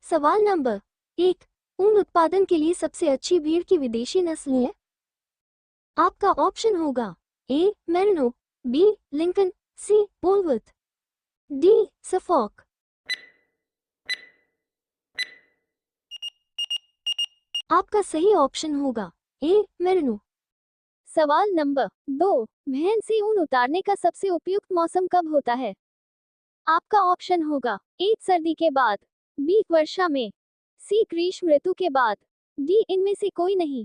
सवाल नंबर 1। ऊन उत्पादन के लिए सबसे अच्छी भेड़ की विदेशी नस्ल है? आपका ऑप्शन होगा ए मेरिनो, बी लिंकन, सी पोलवर्थ, डी सफॉक। आपका सही ऑप्शन होगा ए मेरिनो। सवाल नंबर 2। भेड़ से ऊन उतारने का सबसे उपयुक्त मौसम कब होता है? आपका ऑप्शन होगा ए सर्दी के बाद, बी वर्षा में, सी ग्रीष्म ऋतु के बाद, डी इनमें से कोई नहीं।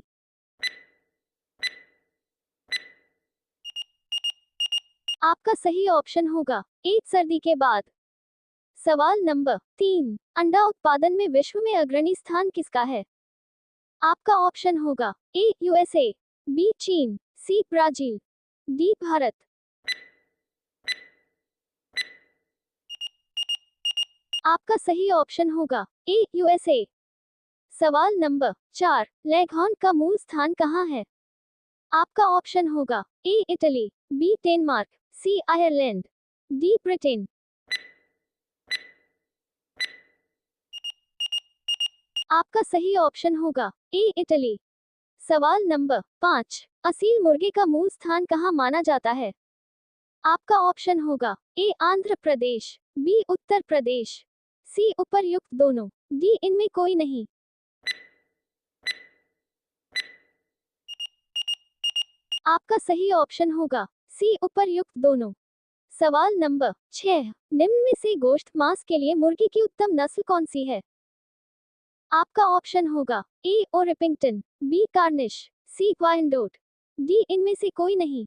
आपका सही ऑप्शन होगा ए सर्दी के बाद। सवाल नंबर 3। अंडा उत्पादन में विश्व में अग्रणी स्थान किसका है? आपका ऑप्शन होगा ए यूएसए, बी चीन, सी ब्राजील, डी भारत। आपका सही ऑप्शन होगा ए यूएसए। सवाल नंबर 4। लेघॉर्न का मूल स्थान कहाँ है? आपका ऑप्शन होगा A Italy, B Denmark, C Ireland, D Britain. आपका सही ऑप्शन होगा ए इटली। सवाल नंबर 5। असील मुर्गे का मूल स्थान कहाँ माना जाता है? आपका ऑप्शन होगा ए आंध्र प्रदेश, बी उत्तर प्रदेश, सी उपर्युक्त दोनों, डी इनमें कोई नहीं। आपका सही ऑप्शन होगा सी उपर्युक्त दोनों। सवाल नंबर 6। निम्न में से गोश्त मांस के लिए मुर्गी की उत्तम नस्ल कौन सी है? आपका ऑप्शन होगा ए ओरिपिंगटन, बी कार्निश, सी ग्वाइंडोट, डी इनमें से कोई नहीं।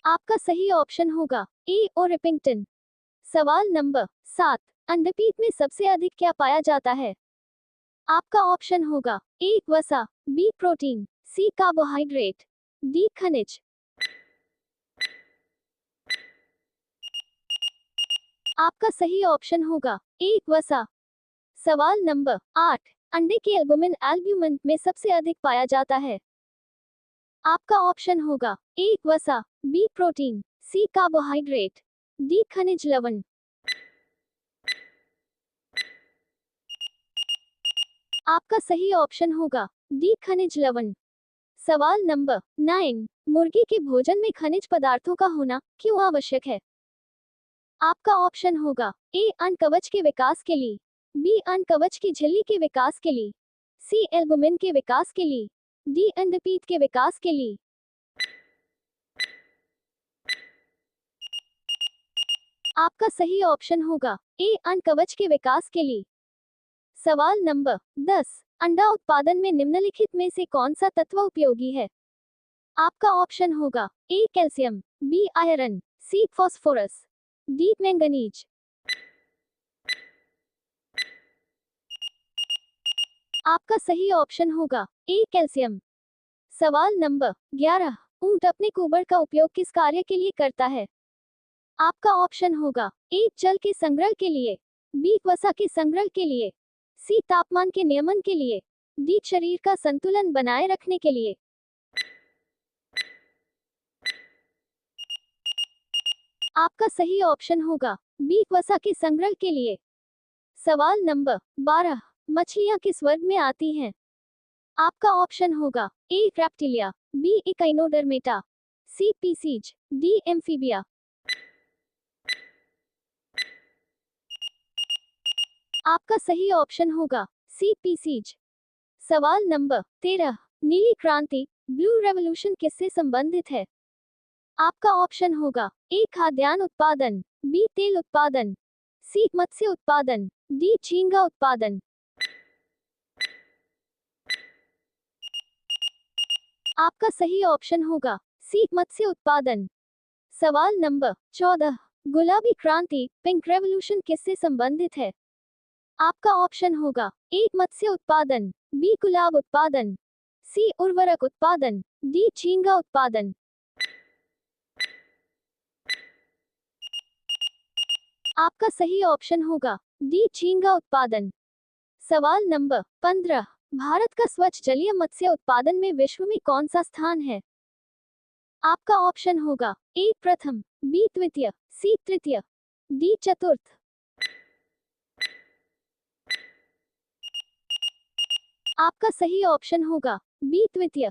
आपका सही ऑप्शन होगा ए ओरिपिंगटन। सवाल नंबर 7। अंडपीत में सबसे अधिक क्या पाया जाता है? आपका ऑप्शन होगा ए वसा, बी प्रोटीन, सी कार्बोहाइड्रेट, डी खनिज। आपका सही ऑप्शन होगा ए वसा। सवाल नंबर 8। अंडे के एल्बुमिन में सबसे अधिक पाया जाता है। आपका ऑप्शन होगा ए वसा, बी प्रोटीन, सी कार्बोहाइड्रेट, डी खनिज लवण। आपका सही ऑप्शन होगा डी खनिज लवण। सवाल नंबर 9। मुर्गी के भोजन में खनिज पदार्थों का होना क्यों आवश्यक है? आपका ऑप्शन होगा ए अन्न कवच के विकास के लिए, बी अन्न कवच की झिल्ली के विकास के लिए, सी एल्बुमिन के विकास के लिए, डी अंडपीत के विकास के लिए। आपका सही ऑप्शन होगा ए अन्न कवच के विकास के लिए। सवाल नंबर 10। अंडा उत्पादन में निम्नलिखित में से कौन सा तत्व उपयोगी है? आपका ऑप्शन होगा A calcium, B iron, C phosphorus, D manganese. आपका सही ऑप्शन होगा ए कैल्शियम। सवाल नंबर 11। ऊंट अपने कुबड़ का उपयोग किस कार्य के लिए करता है? आपका ऑप्शन होगा ए जल के संग्रह के लिए, बी वसा के संग्रह के लिए, सी तापमान के नियमन के लिए, डी शरीर का संतुलन बनाए रखने के लिए। आपका सही ऑप्शन होगा बी वसा के संग्रह के लिए। सवाल नंबर 12। मछलियां किस वर्ग में आती हैं? आपका ऑप्शन होगा ए रेप्टिलिया, बी इकाइनोडर्मेटा, सी पीसीज, डी एम्फीबिया। आपका सही ऑप्शन होगा सी पीसीज। सवाल नंबर 13। नीली क्रांति ब्लू रेवोल्यूशन किससे संबंधित है? आपका ऑप्शन होगा ए खाद्यान्न उत्पादन, बी तेल उत्पादन, सी मत्स्य उत्पादन, डी झींगा उत्पादन। आपका सही ऑप्शन होगा सी मत्स्य उत्पादन। सवाल नंबर 14। गुलाबी क्रांति पिंक रेवोल्यूशन किससे संबंधित है? आपका ऑप्शन होगा ए मत्स्य उत्पादन, बी गुलाब उत्पादन, सी उर्वरक उत्पादन, डी झींगा उत्पादन। आपका सही ऑप्शन होगा डी झींगा उत्पादन। सवाल नंबर 15। भारत का स्वच्छ जलीय मत्स्य उत्पादन में विश्व में कौन सा स्थान है? आपका ऑप्शन होगा ए प्रथम, बी द्वितीय, सी तृतीय, डी चतुर्थ। आपका सही ऑप्शन होगा बी तृतीय।